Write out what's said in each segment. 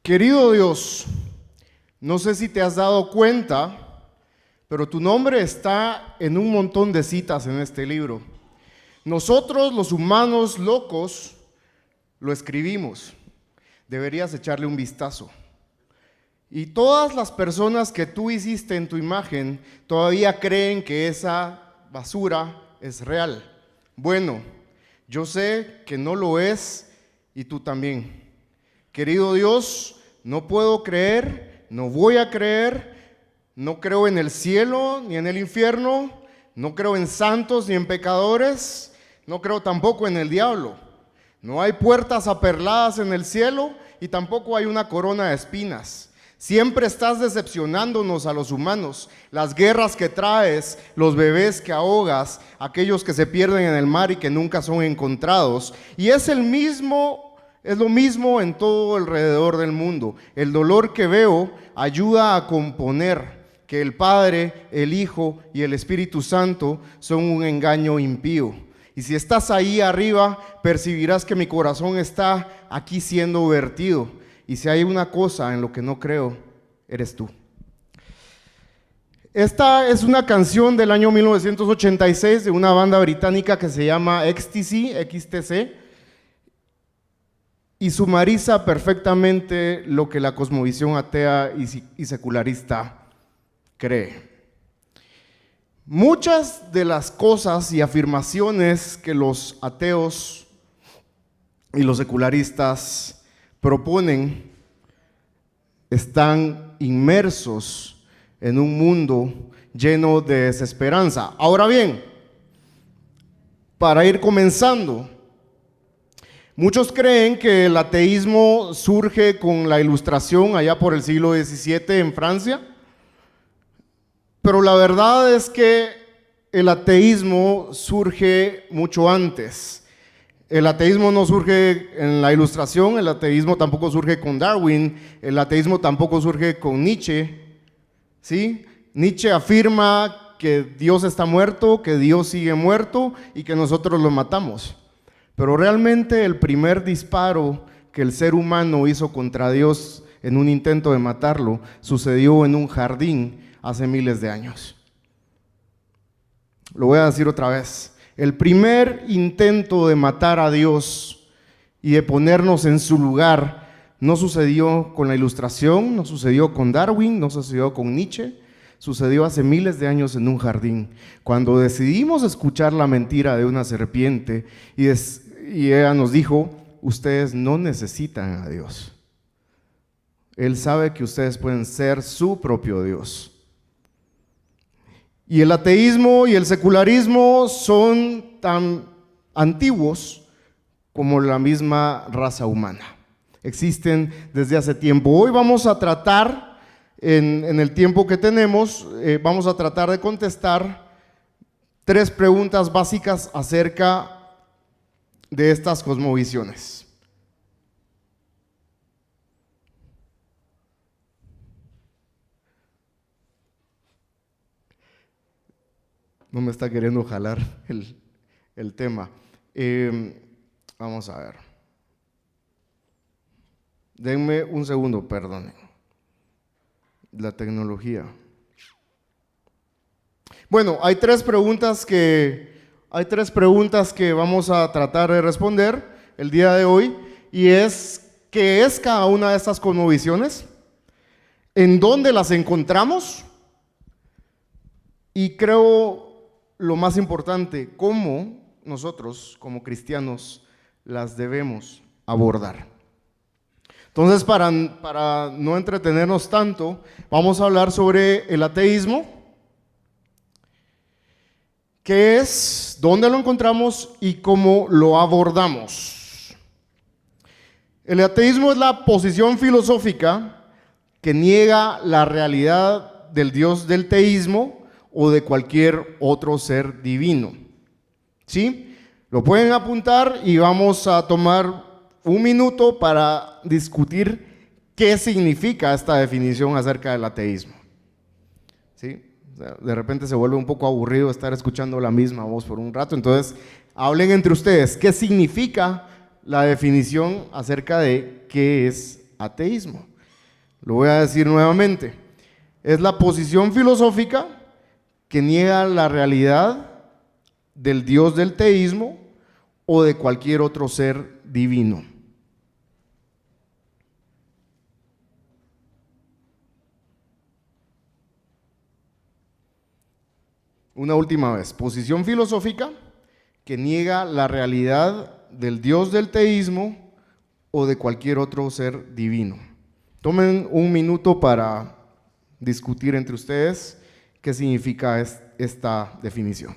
Querido Dios, no sé si te has dado cuenta, pero tu nombre está en un montón de citas en este libro. Nosotros, los humanos locos, lo escribimos. Deberías echarle un vistazo. Y todas las personas que tú hiciste en tu imagen todavía creen que esa basura es real. Bueno, yo sé que no lo es y tú también. Querido Dios, no puedo creer, no voy a creer, no creo en el cielo ni en el infierno, no creo en santos ni en pecadores, no creo tampoco en el diablo. No hay puertas aperladas en el cielo y tampoco hay una corona de espinas. Siempre estás decepcionándonos a los humanos, las guerras que traes, los bebés que ahogas, aquellos que se pierden en el mar y que nunca son encontrados. Y es lo mismo en todo alrededor del mundo. El dolor que veo ayuda a componer que el Padre, el Hijo y el Espíritu Santo son un engaño impío. Y si estás ahí arriba, percibirás que mi corazón está aquí siendo vertido. Y si hay una cosa en lo que no creo, eres tú. Esta es una canción del año 1986 de una banda británica que se llama XTC, y sumariza perfectamente lo que la cosmovisión atea y secularista cree. Muchas de las cosas y afirmaciones que los ateos y los secularistas proponen están inmersos en un mundo lleno de desesperanza. Ahora bien, para ir comenzando, muchos creen que el ateísmo surge con la Ilustración allá por el siglo XVII en Francia, pero la verdad es que el ateísmo surge mucho antes. El ateísmo no surge en la Ilustración, el ateísmo tampoco surge con Darwin, el ateísmo tampoco surge con Nietzsche, ¿sí? Nietzsche afirma que Dios está muerto, que Dios sigue muerto y que nosotros lo matamos. Pero realmente el primer disparo que el ser humano hizo contra Dios en un intento de matarlo sucedió en un jardín hace miles de años. Lo voy a decir otra vez. El primer intento de matar a Dios y de ponernos en su lugar no sucedió con la Ilustración, no sucedió con Darwin, no sucedió con Nietzsche, sucedió hace miles de años en un jardín, cuando decidimos escuchar la mentira de una serpiente y ella nos dijo: ustedes no necesitan a Dios. Él sabe que ustedes pueden ser su propio Dios. Y el ateísmo y el secularismo son tan antiguos como la misma raza humana. Existen desde hace tiempo. Hoy vamos a tratar, en el tiempo que tenemos, vamos a tratar de contestar 3 preguntas básicas acerca de estas cosmovisiones. No me está queriendo jalar el tema. Vamos a ver. Denme un segundo, perdonen. La tecnología. Bueno, hay tres preguntas que vamos a tratar de responder el día de hoy, y es: ¿qué es cada una de estas cosmovisiones? ¿En dónde las encontramos? Y creo lo más importante, cómo nosotros como cristianos las debemos abordar. Entonces, para no entretenernos tanto, vamos a hablar sobre el ateísmo. ¿Qué es? ¿Dónde lo encontramos? Y cómo lo abordamos. El ateísmo es la posición filosófica que niega la realidad del Dios del teísmo o de cualquier otro ser divino. ¿Sí? Lo pueden apuntar y vamos a tomar un minuto para discutir qué significa esta definición acerca del ateísmo. ¿Sí? O sea, de repente se vuelve un poco aburrido estar escuchando la misma voz por un rato, entonces hablen entre ustedes. ¿Qué significa la definición acerca de qué es ateísmo? Lo voy a decir nuevamente. Es la posición filosófica que niega la realidad del Dios del teísmo o de cualquier otro ser divino. Una última vez, posición filosófica que niega la realidad del Dios del teísmo o de cualquier otro ser divino. Tomen un minuto para discutir entre ustedes qué significa esta definición.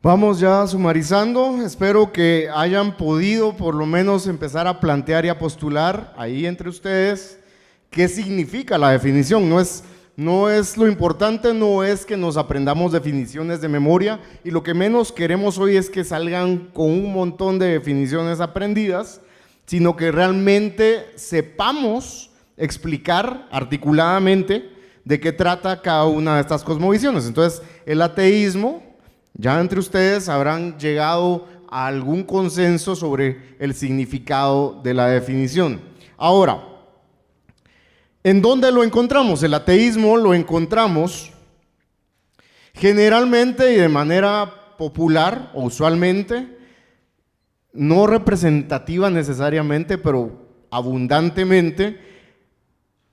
Vamos ya sumarizando, espero que hayan podido por lo menos empezar a plantear y a postular ahí entre ustedes qué significa la definición. No es lo importante, no es que nos aprendamos definiciones de memoria, y lo que menos queremos hoy es que salgan con un montón de definiciones aprendidas, sino que realmente sepamos explicar articuladamente de qué trata cada una de estas cosmovisiones. Entonces, el ateísmo, ya entre ustedes habrán llegado a algún consenso sobre el significado de la definición. Ahora, ¿en dónde lo encontramos? El ateísmo lo encontramos generalmente y de manera popular o usualmente, no representativa necesariamente, pero abundantemente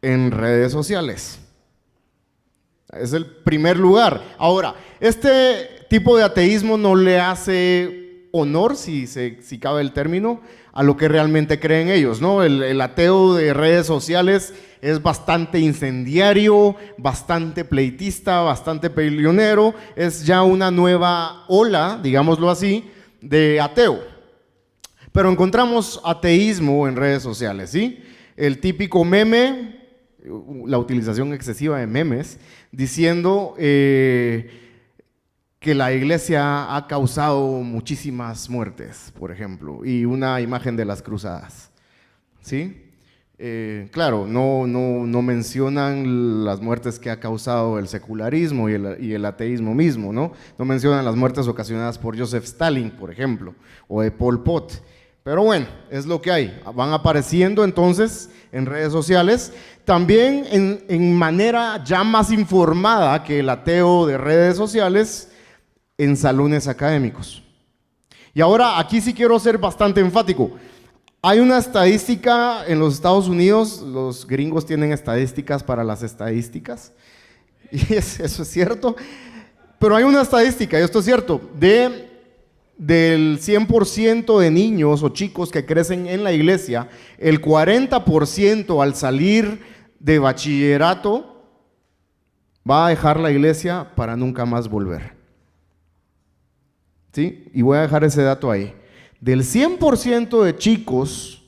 en redes sociales. Es el primer lugar. Ahora, este tipo de ateísmo no le hace honor, si cabe el término, a lo que realmente creen ellos, ¿no? El ateo de redes sociales es bastante incendiario, bastante pleitista, bastante peleonero, es ya una nueva ola, digámoslo así, de ateo. Pero encontramos ateísmo en redes sociales, ¿sí? El típico meme, la utilización excesiva de memes, diciendo que la iglesia ha causado muchísimas muertes, por ejemplo, y una imagen de las cruzadas, ¿sí? Claro, no mencionan las muertes que ha causado el secularismo y el ateísmo mismo, ¿no? No mencionan las muertes ocasionadas por Joseph Stalin, por ejemplo, o de Pol Pot. Pero bueno, es lo que hay. Van apareciendo entonces en redes sociales, también en manera ya más informada que el ateo de redes sociales, en salones académicos. Y ahora aquí sí quiero ser bastante enfático. Hay una estadística en los Estados Unidos, los gringos tienen estadísticas para las estadísticas, y eso es cierto, pero hay una estadística, y esto es cierto, del 100% de niños o chicos que crecen en la iglesia, el 40% al salir de bachillerato va a dejar la iglesia para nunca más volver. ¿Sí? Y voy a dejar ese dato ahí. Del 100% de chicos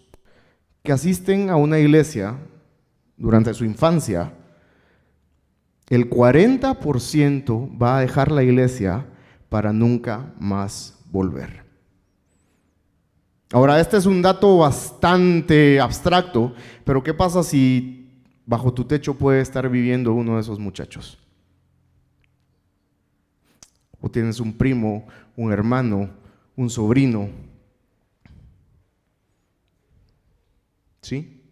que asisten a una iglesia durante su infancia, el 40% va a dejar la iglesia para nunca más volver. Ahora, este es un dato bastante abstracto, pero ¿qué pasa si bajo tu techo puede estar viviendo uno de esos muchachos? O tienes un primo, un hermano, un sobrino, ¿sí?,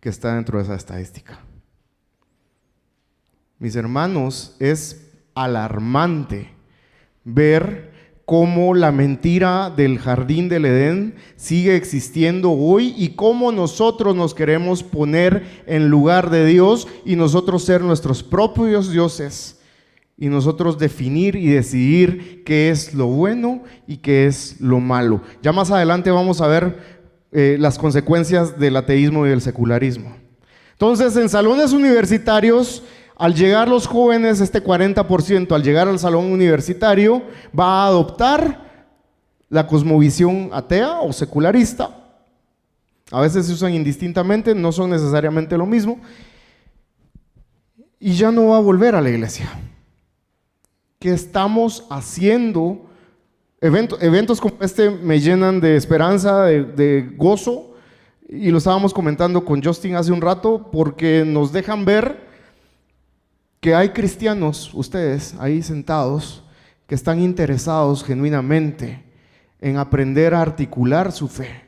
que está dentro de esa estadística. Mis hermanos, es alarmante ver cómo la mentira del jardín del Edén sigue existiendo hoy y cómo nosotros nos queremos poner en lugar de Dios y nosotros ser nuestros propios dioses y nosotros definir y decidir qué es lo bueno y qué es lo malo. Ya más adelante vamos a ver las consecuencias del ateísmo y del secularismo. Entonces, en salones universitarios, al llegar los jóvenes, este 40%, al llegar al salón universitario, va a adoptar la cosmovisión atea o secularista. A veces se usan indistintamente, no son necesariamente lo mismo. Y ya no va a volver a la iglesia. ¿Qué estamos haciendo? Eventos como este me llenan de esperanza, de gozo. Y lo estábamos comentando con Justin hace un rato, porque nos dejan ver que hay cristianos, ustedes ahí sentados, que están interesados genuinamente en aprender a articular su fe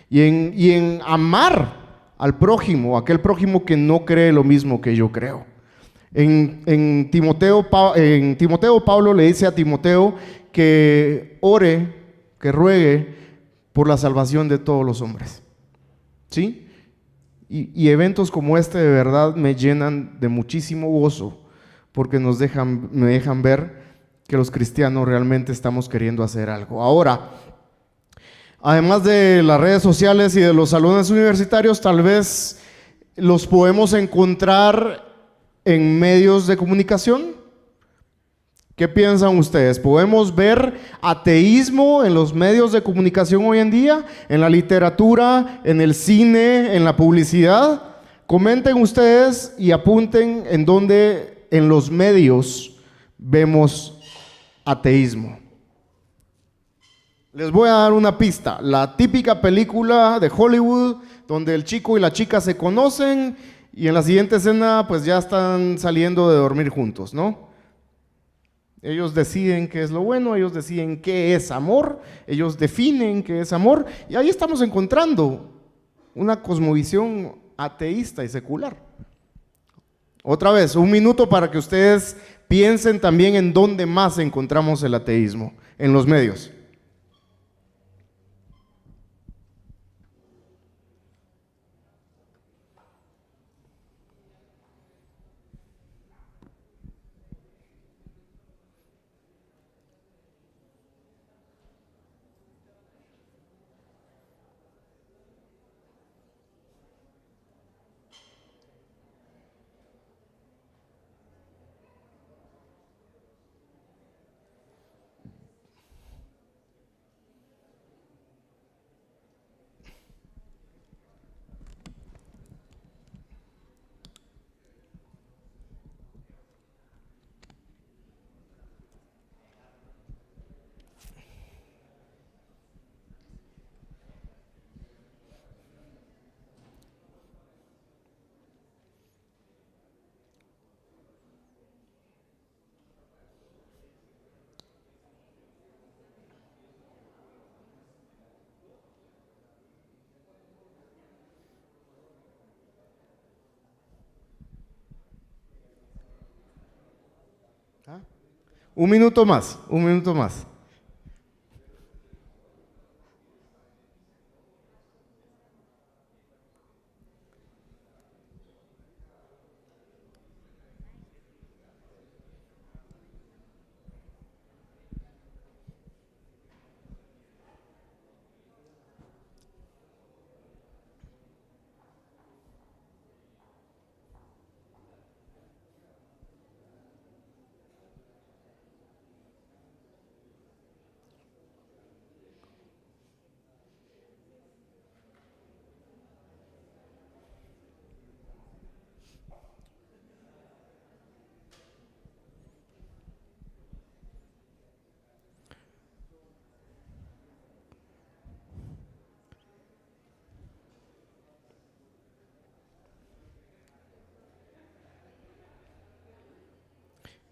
y en amar al prójimo, aquel prójimo que no cree lo mismo que yo creo. En Timoteo, Pablo le dice a Timoteo que ore, que ruegue por la salvación de todos los hombres, ¿sí? Y eventos como este de verdad me llenan de muchísimo gozo, porque me dejan ver que los cristianos realmente estamos queriendo hacer algo. Ahora, además de las redes sociales y de los salones universitarios, tal vez los podemos encontrar en medios de comunicación. ¿Qué piensan ustedes? ¿Podemos ver ateísmo en los medios de comunicación hoy en día? ¿En la literatura, en el cine, en la publicidad? Comenten ustedes y apunten en dónde en los medios vemos ateísmo. Les voy a dar una pista. La típica película de Hollywood donde el chico y la chica se conocen y en la siguiente escena pues ya están saliendo de dormir juntos, ¿no? Ellos deciden qué es lo bueno, ellos deciden qué es amor, ellos definen qué es amor, y ahí estamos encontrando una cosmovisión ateísta y secular. Otra vez, un minuto para que ustedes piensen también en dónde más encontramos el ateísmo, en los medios. ¿Ah? Un minuto más, un minuto más.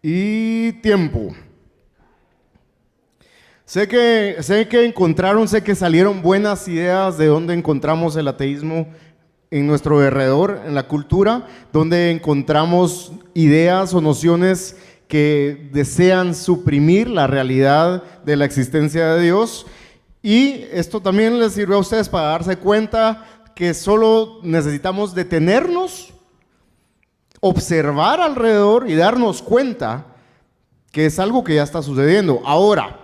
Y tiempo. Sé que salieron buenas ideas de dónde encontramos el ateísmo en nuestro alrededor, en la cultura, donde encontramos ideas o nociones que desean suprimir la realidad de la existencia de Dios. Y esto también les sirve a ustedes para darse cuenta que solo necesitamos detenernos, observar alrededor y darnos cuenta que es algo que ya está sucediendo. Ahora,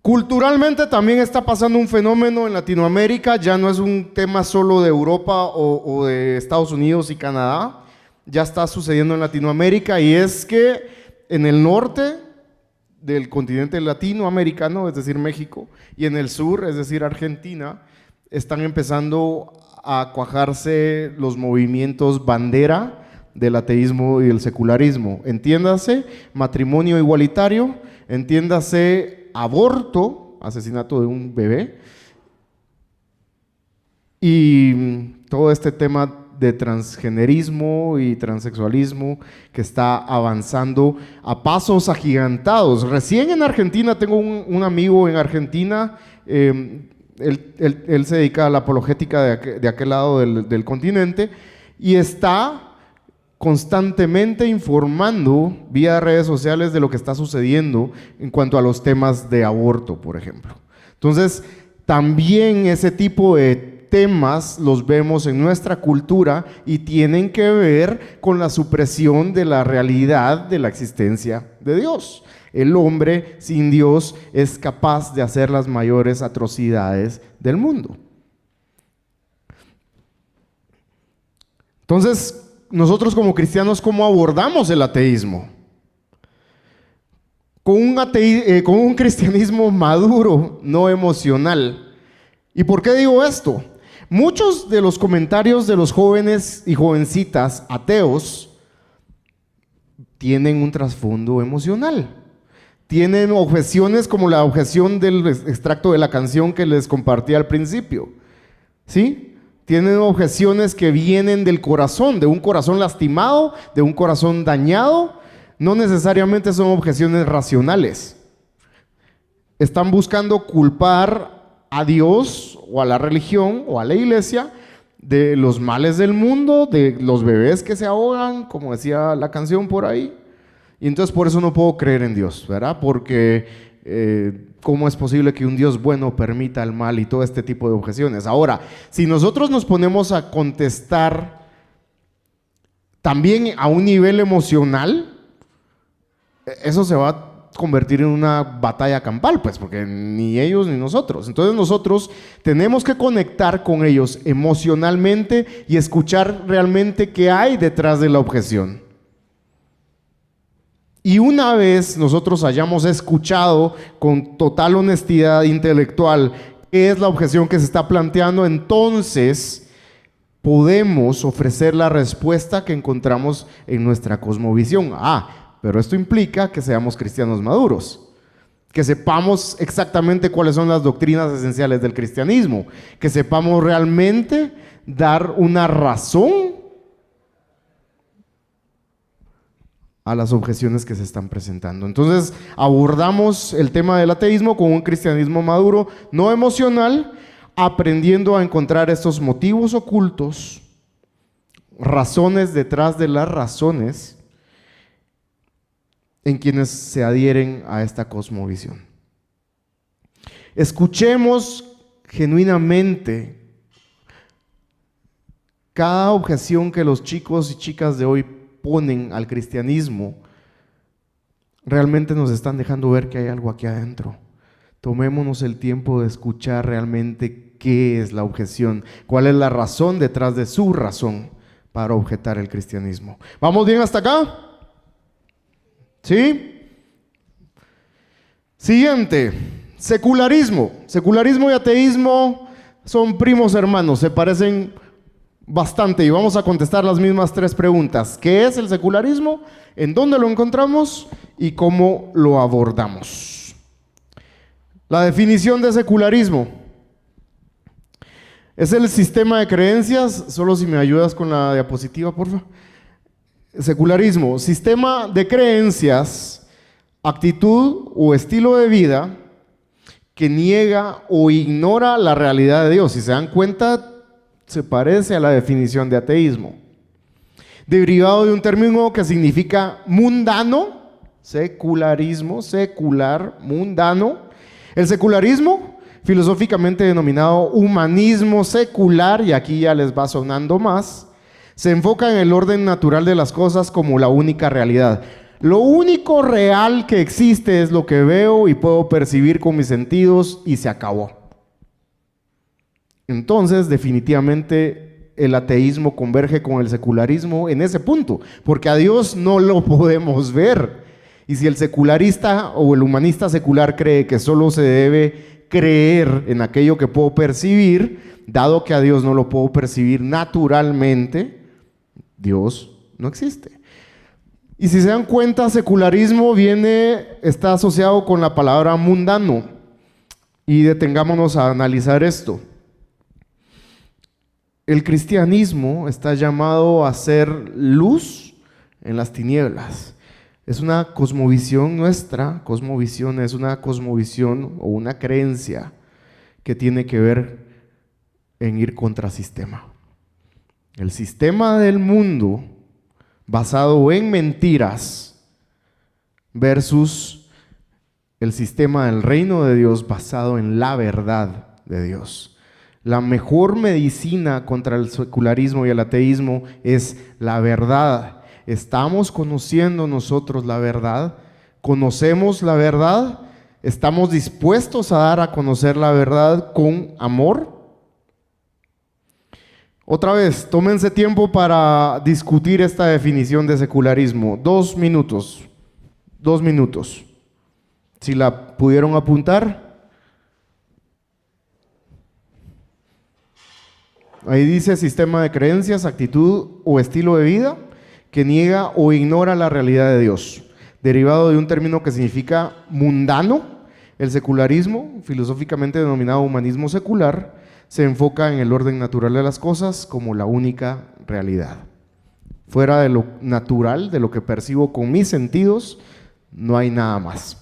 culturalmente también está pasando un fenómeno en Latinoamérica, ya no es un tema solo de Europa o de Estados Unidos y Canadá, ya está sucediendo en Latinoamérica, y es que en el norte del continente latinoamericano, es decir, México, y en el sur, es decir, Argentina, están empezando a cuajarse los movimientos bandera del ateísmo y el secularismo. Entiéndase, matrimonio igualitario, entiéndase, aborto, asesinato de un bebé, y todo este tema de transgenerismo y transexualismo que está avanzando a pasos agigantados. Recién en Argentina, tengo un amigo en Argentina, él se dedica a la apologética de aquel lado del continente, y está constantemente informando vía redes sociales de lo que está sucediendo en cuanto a los temas de aborto, por ejemplo. Entonces, también ese tipo de temas los vemos en nuestra cultura y tienen que ver con la supresión de la realidad de la existencia de Dios. El hombre sin Dios es capaz de hacer las mayores atrocidades del mundo. Entonces, nosotros como cristianos, ¿cómo abordamos el ateísmo? Con un cristianismo maduro, no emocional. ¿Y por qué digo esto? Muchos de los comentarios de los jóvenes y jovencitas ateos tienen un trasfondo emocional. Tienen objeciones como la objeción del extracto de la canción que les compartí al principio, ¿sí? Tienen objeciones que vienen del corazón, de un corazón lastimado, de un corazón dañado. No necesariamente son objeciones racionales. Están buscando culpar a Dios o a la religión o a la iglesia de los males del mundo, de los bebés que se ahogan, como decía la canción por ahí. Y entonces por eso no puedo creer en Dios, ¿verdad? Porque ¿cómo es posible que un Dios bueno permita el mal y todo este tipo de objeciones? Ahora, si nosotros nos ponemos a contestar también a un nivel emocional, eso se va a convertir en una batalla campal, pues, porque ni ellos ni nosotros. Entonces nosotros tenemos que conectar con ellos emocionalmente y escuchar realmente qué hay detrás de la objeción. Y una vez nosotros hayamos escuchado con total honestidad intelectual qué es la objeción que se está planteando, entonces podemos ofrecer la respuesta que encontramos en nuestra cosmovisión. Pero esto implica que seamos cristianos maduros, que sepamos exactamente cuáles son las doctrinas esenciales del cristianismo, que sepamos realmente dar una razón a las objeciones que se están presentando. Entonces abordamos el tema del ateísmo con un cristianismo maduro, no emocional, aprendiendo a encontrar estos motivos ocultos, razones detrás de las razones en quienes se adhieren a esta cosmovisión. Escuchemos genuinamente cada objeción que los chicos y chicas de hoy ponen al cristianismo. Realmente nos están dejando ver que hay algo aquí adentro. Tomémonos el tiempo de escuchar realmente qué es la objeción, cuál es la razón detrás de su razón para objetar el cristianismo. ¿Vamos bien hasta acá? ¿Sí? Siguiente, secularismo. Secularismo y ateísmo son primos hermanos, se parecen bastante, y vamos a contestar las mismas tres preguntas. ¿Qué es el secularismo? ¿En dónde lo encontramos? ¿Y cómo lo abordamos? La definición de secularismo es el sistema de creencias, solo si me ayudas con la diapositiva, por favor. Secularismo, sistema de creencias, actitud o estilo de vida que niega o ignora la realidad de Dios. Si se dan cuenta, se parece a la definición de ateísmo. Derivado de un término que significa mundano, secularismo, secular, mundano. El secularismo, filosóficamente denominado humanismo secular, y aquí ya les va sonando más, se enfoca en el orden natural de las cosas como la única realidad. Lo único real que existe es lo que veo y puedo percibir con mis sentidos y se acabó. Entonces, definitivamente, el ateísmo converge con el secularismo en ese punto, porque a Dios no lo podemos ver. Y si el secularista o el humanista secular cree que solo se debe creer en aquello que puedo percibir, dado que a Dios no lo puedo percibir naturalmente, Dios no existe. Y si se dan cuenta, secularismo está asociado con la palabra mundano. Y detengámonos a analizar esto. El cristianismo está llamado a ser luz en las tinieblas. Es una cosmovisión nuestra, cosmovisión es una cosmovisión o una creencia que tiene que ver en ir contra sistema. El sistema del mundo basado en mentiras versus el sistema del reino de Dios basado en la verdad de Dios. La mejor medicina contra el secularismo y el ateísmo es la verdad. ¿Estamos conociendo nosotros la verdad? ¿Conocemos la verdad? ¿Estamos dispuestos a dar a conocer la verdad con amor? Otra vez, tómense tiempo para discutir esta definición de secularismo. 2 minutos. 2 minutos. Si la pudieron apuntar. Ahí dice sistema de creencias, actitud o estilo de vida que niega o ignora la realidad de Dios. Derivado de un término que significa mundano, el secularismo, filosóficamente denominado humanismo secular, se enfoca en el orden natural de las cosas como la única realidad. Fuera de lo natural, de lo que percibo con mis sentidos, no hay nada más.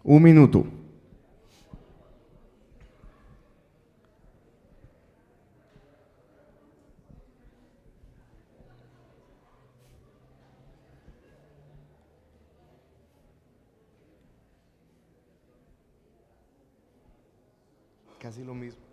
Un minuto. Casi lo mismo.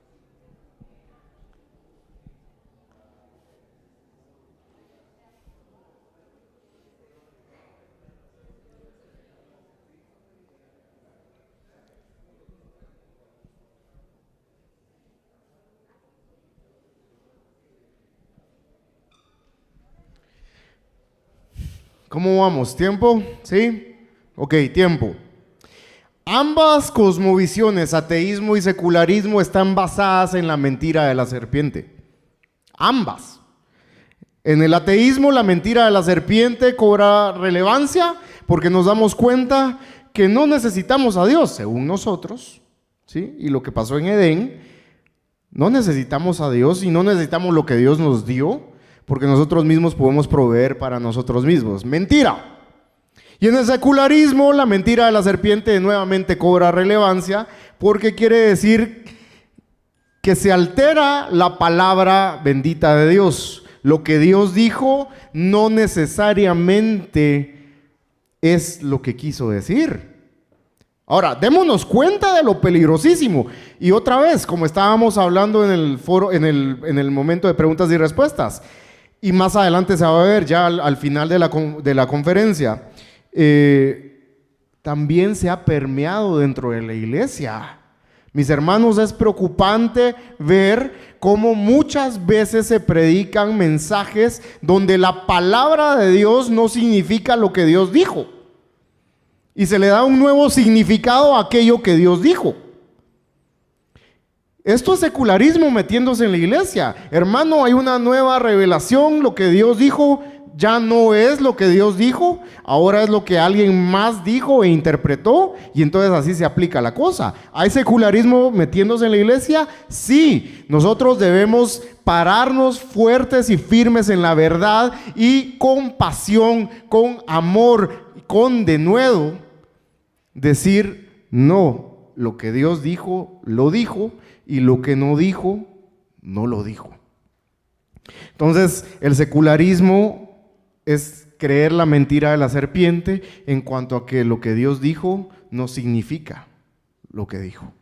¿Cómo vamos? ¿Tiempo? ¿Sí? Ok, tiempo. Ambas cosmovisiones, ateísmo y secularismo, están basadas en la mentira de la serpiente. Ambas. En el ateísmo, la mentira de la serpiente cobra relevancia porque nos damos cuenta que no necesitamos a Dios, según nosotros, ¿sí? Y lo que pasó en Edén, no necesitamos a Dios y no necesitamos lo que Dios nos dio, porque nosotros mismos podemos proveer para nosotros mismos. Mentira. Y en el secularismo, la mentira de la serpiente nuevamente cobra relevancia porque quiere decir que se altera la palabra bendita de Dios. Lo que Dios dijo no necesariamente es lo que quiso decir. Ahora, démonos cuenta de lo peligrosísimo. Y otra vez, como estábamos hablando en el foro, en el momento de preguntas y respuestas, y más adelante se va a ver ya al final de la conferencia, también se ha permeado dentro de la iglesia. Mis hermanos, es preocupante ver cómo muchas veces se predican mensajes donde la palabra de Dios no significa lo que Dios dijo, y se le da un nuevo significado a aquello que Dios dijo. Esto es secularismo metiéndose en la iglesia. Hermano, hay una nueva revelación, lo que Dios dijo ya no es lo que Dios dijo, ahora es lo que alguien más dijo e interpretó, y entonces así se aplica la cosa. ¿Hay secularismo metiéndose en la iglesia? Sí. Nosotros debemos pararnos fuertes y firmes en la verdad, y con pasión, con amor, con denuedo decir: no, lo que Dios dijo, lo dijo, y lo que no dijo, no lo dijo. Entonces, el secularismo es creer la mentira de la serpiente en cuanto a que lo que Dios dijo no significa lo que dijo,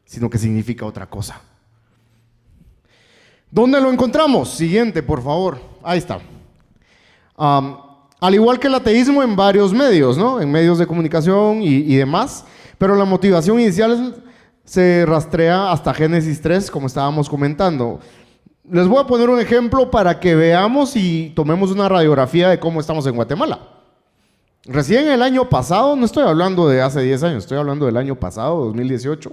sino que significa otra cosa. ¿Dónde lo encontramos? Siguiente, por favor. Ahí está. Al igual que el ateísmo, en varios medios, ¿no? En medios de comunicación y demás, pero la motivación inicial se rastrea hasta Génesis 3, como estábamos comentando. Les voy a poner un ejemplo para que veamos y tomemos una radiografía de cómo estamos en Guatemala. Recién el año pasado, no estoy hablando de hace 10 años, estoy hablando del año pasado, 2018,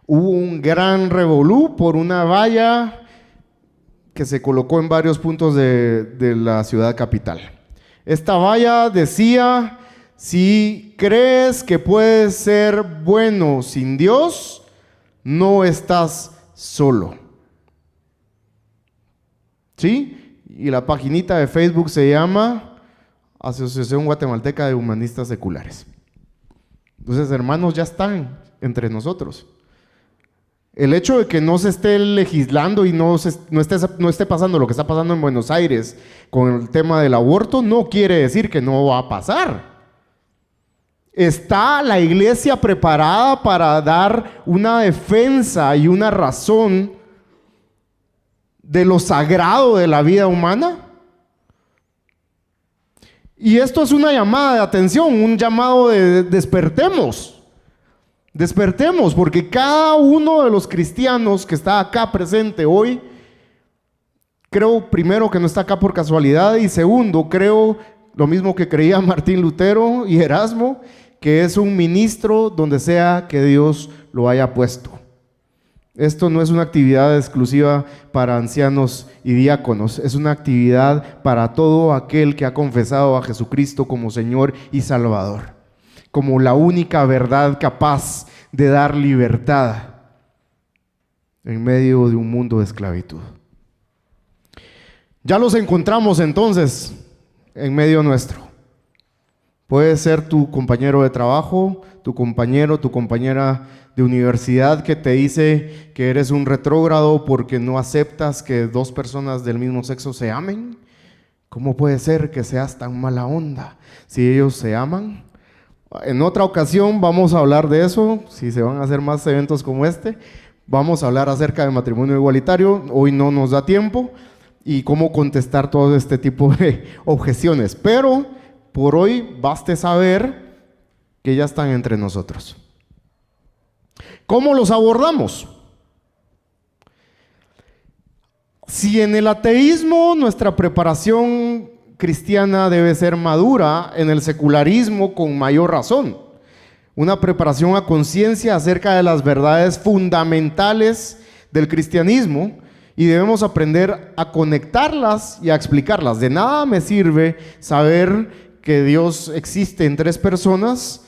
hubo un gran revolú por una valla que se colocó en varios puntos de la ciudad capital. Esta valla decía: si crees que puedes ser bueno sin Dios, no estás solo. ¿Sí? Y la paginita de Facebook se llama Asociación Guatemalteca de Humanistas Seculares. Entonces, hermanos, ya están entre nosotros. El hecho de que no se esté legislando y no esté pasando lo que está pasando en Buenos Aires con el tema del aborto no quiere decir que no va a pasar. ¿Está la iglesia preparada para dar una defensa y una razón de lo sagrado de la vida humana? Y esto es una llamada de atención, un llamado de despertemos. Despertemos, porque cada uno de los cristianos que está acá presente hoy, creo primero que no está acá por casualidad, y segundo, creo lo mismo que creía Martín Lutero y Erasmo, que es un ministro donde sea que Dios lo haya puesto. Esto no es una actividad exclusiva para ancianos y diáconos, es una actividad para todo aquel que ha confesado a Jesucristo como Señor y Salvador, como la única verdad capaz de dar libertad en medio de un mundo de esclavitud. Ya los encontramos entonces en medio nuestro. Puede ser tu compañero de trabajo, tu compañero, tu compañera de universidad que te dice que eres un retrógrado porque no aceptas que dos personas del mismo sexo se amen. ¿Cómo puede ser que seas tan mala onda si ellos se aman? En otra ocasión vamos a hablar de eso, si se van a hacer más eventos como este, vamos a hablar acerca de matrimonio igualitario. Hoy no nos da tiempo, y cómo contestar todo este tipo de objeciones, pero por hoy baste saber que ya están entre nosotros. ¿Cómo los abordamos? Si en el ateísmo nuestra preparación cristiana debe ser madura, en el secularismo con mayor razón. Una preparación a conciencia acerca de las verdades fundamentales del cristianismo, y debemos aprender a conectarlas y a explicarlas. De nada me sirve saber que Dios existe en tres personas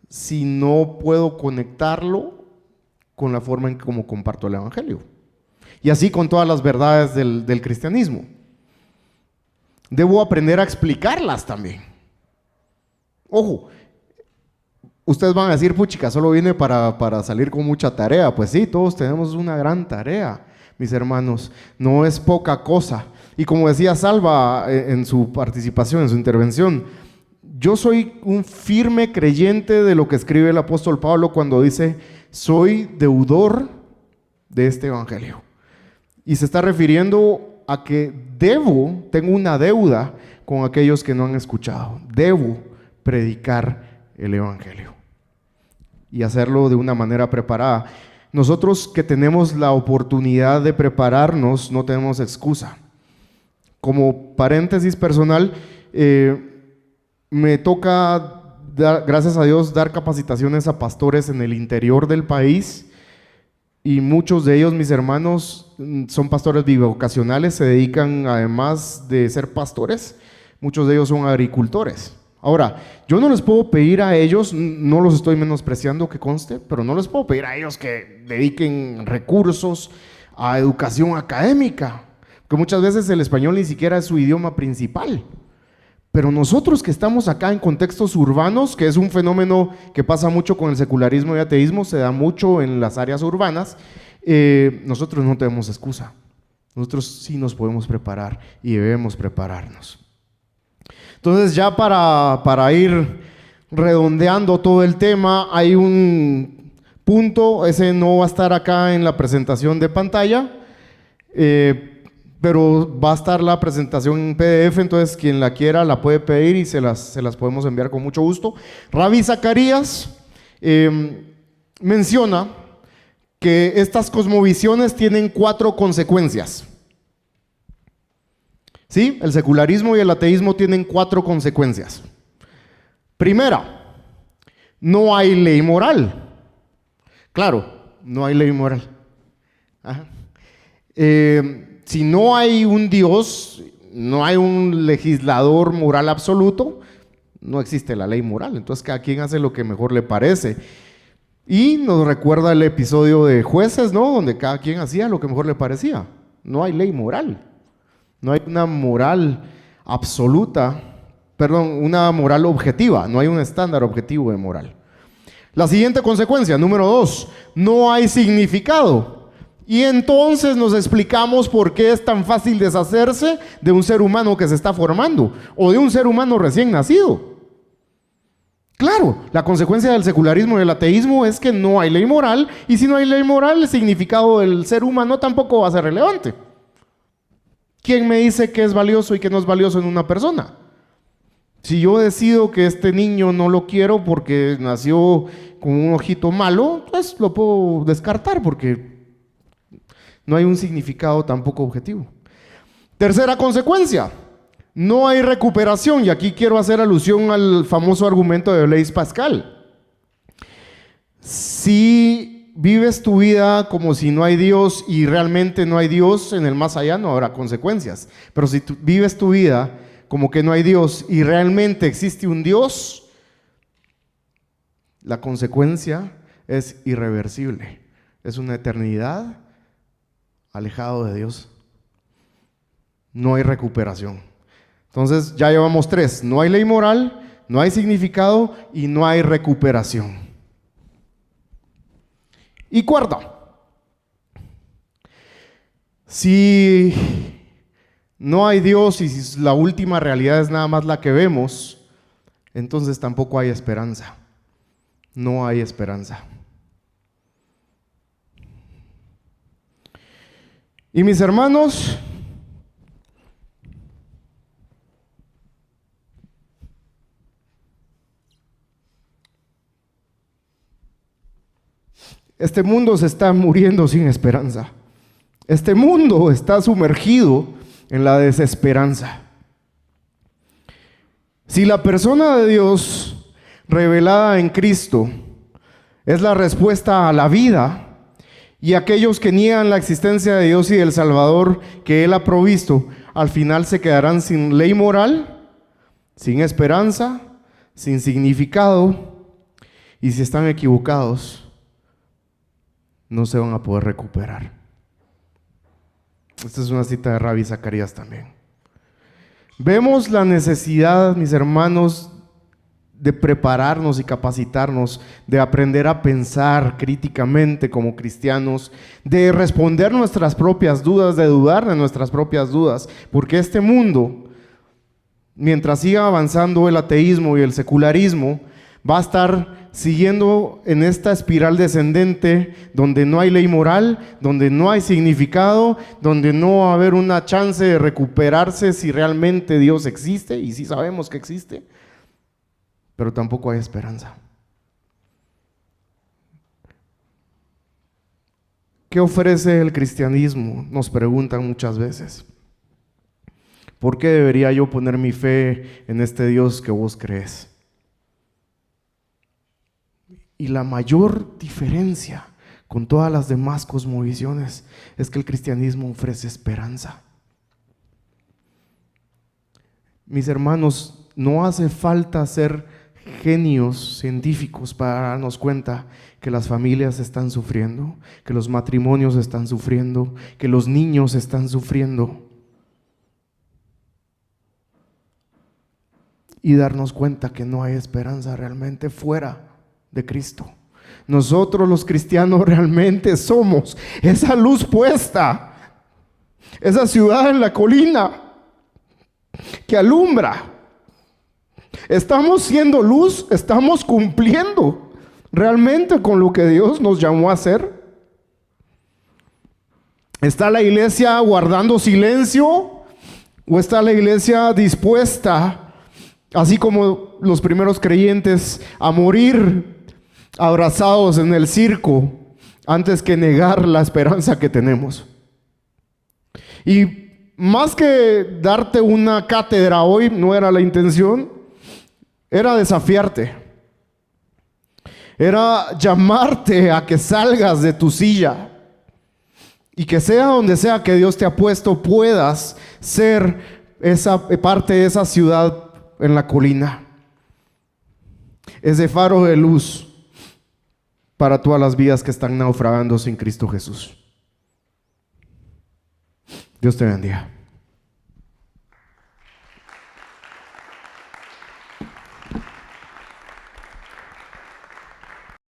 si no puedo conectarlo con la forma en cómo comparto el evangelio. Y así con todas las verdades del cristianismo. Debo aprender a explicarlas también. Ojo, ustedes van a decir: puchica, solo viene para salir con mucha tarea. Pues sí, todos tenemos una gran tarea, mis hermanos. No es poca cosa. Y como decía Salva en su participación, en su intervención, yo soy un firme creyente de lo que escribe el apóstol Pablo cuando dice: soy deudor de este evangelio. Y se está refiriendo a que tengo una deuda con aquellos que no han escuchado. Debo predicar el Evangelio y hacerlo de una manera preparada. Nosotros que tenemos la oportunidad de prepararnos, no tenemos excusa. Como paréntesis personal, me toca, gracias a Dios, dar capacitaciones a pastores en el interior del país, y muchos de ellos, mis hermanos, son pastores bivocacionales, se dedican, además de ser pastores, muchos de ellos son agricultores. Ahora, yo no les puedo pedir a ellos, no los estoy menospreciando, que conste, pero no les puedo pedir a ellos que dediquen recursos a educación académica, porque muchas veces el español ni siquiera es su idioma principal. Pero nosotros que estamos acá en contextos urbanos, que es un fenómeno que pasa mucho con el secularismo y ateísmo, se da mucho en las áreas urbanas, nosotros no tenemos excusa. Nosotros sí nos podemos preparar y debemos prepararnos. Entonces, ya para ir redondeando todo el tema, hay un punto, ese no va a estar acá en la presentación de pantalla, pero va a estar la presentación en PDF, entonces quien la quiera la puede pedir y se las podemos enviar con mucho gusto. Rabbi Zacarías menciona que estas cosmovisiones tienen 4 consecuencias. ¿Sí? El secularismo y el ateísmo tienen 4 consecuencias. Primera, no hay ley moral. Claro, no hay ley moral. Ajá. Si no hay un Dios, no hay un legislador moral absoluto, no existe la ley moral. Entonces cada quien hace lo que mejor le parece. Y nos recuerda el episodio de Jueces, ¿no? Donde cada quien hacía lo que mejor le parecía. No hay ley moral. No hay una moral absoluta, una moral objetiva. No hay un estándar objetivo de moral. La siguiente consecuencia, número 2, no hay significado. Y entonces nos explicamos por qué es tan fácil deshacerse de un ser humano que se está formando o de un ser humano recién nacido. Claro, la consecuencia del secularismo y el ateísmo es que no hay ley moral, y si no hay ley moral, el significado del ser humano tampoco va a ser relevante. ¿Quién me dice qué es valioso y qué no es valioso en una persona? Si yo decido que este niño no lo quiero porque nació con un ojito malo, pues lo puedo descartar porque no hay un significado tampoco objetivo. Tercera consecuencia, no hay recuperación, y aquí quiero hacer alusión al famoso argumento de Blaise Pascal. Si vives tu vida como si no hay Dios y realmente no hay Dios, en el más allá no habrá consecuencias. Pero si tú vives tu vida como que no hay Dios y realmente existe un Dios, la consecuencia es irreversible. Es una eternidad alejado de Dios. No hay recuperación. Entonces ya llevamos 3. No hay ley moral, no hay significado y no hay recuperación. Y cuarta, si no hay Dios y si la última realidad es nada más la que vemos, entonces tampoco hay esperanza. No hay esperanza. Y mis hermanos, este mundo se está muriendo sin esperanza. Este mundo está sumergido en la desesperanza. Si la persona de Dios revelada en Cristo es la respuesta a la vida, y aquellos que niegan la existencia de Dios y del Salvador que Él ha provisto, al final se quedarán sin ley moral, sin esperanza, sin significado, y si están equivocados, no se van a poder recuperar. Esta es una cita de Rabbi Zacarías también. Vemos la necesidad, mis hermanos, de prepararnos y capacitarnos, de aprender a pensar críticamente como cristianos, de responder nuestras propias dudas, de dudar de nuestras propias dudas, porque este mundo, mientras siga avanzando el ateísmo y el secularismo, va a estar siguiendo en esta espiral descendente donde no hay ley moral, donde no hay significado, donde no va a haber una chance de recuperarse si realmente Dios existe, y sí sabemos que existe, pero tampoco hay esperanza. ¿Qué ofrece el cristianismo? Nos preguntan muchas veces. ¿Por qué debería yo poner mi fe en este Dios que vos crees? Y la mayor diferencia con todas las demás cosmovisiones es que el cristianismo ofrece esperanza. Mis hermanos, no hace falta ser genios científicos para darnos cuenta que las familias están sufriendo, que los matrimonios están sufriendo, que los niños están sufriendo. Y darnos cuenta que no hay esperanza realmente fuera de Cristo. Nosotros los cristianos realmente somos esa luz puesta, esa ciudad en la colina que alumbra. Estamos siendo luz, estamos cumpliendo realmente con lo que Dios nos llamó a hacer. ¿Está la iglesia guardando silencio o está la iglesia dispuesta, así como los primeros creyentes, a morir abrazados en el circo antes que negar la esperanza que tenemos? Y más que darte una cátedra hoy, no era la intención, era desafiarte, era llamarte a que salgas de tu silla y que sea donde sea que Dios te ha puesto, puedas ser esa parte de esa ciudad en la colina, ese faro de luz para todas las vidas que están naufragando sin Cristo Jesús. Dios te bendiga.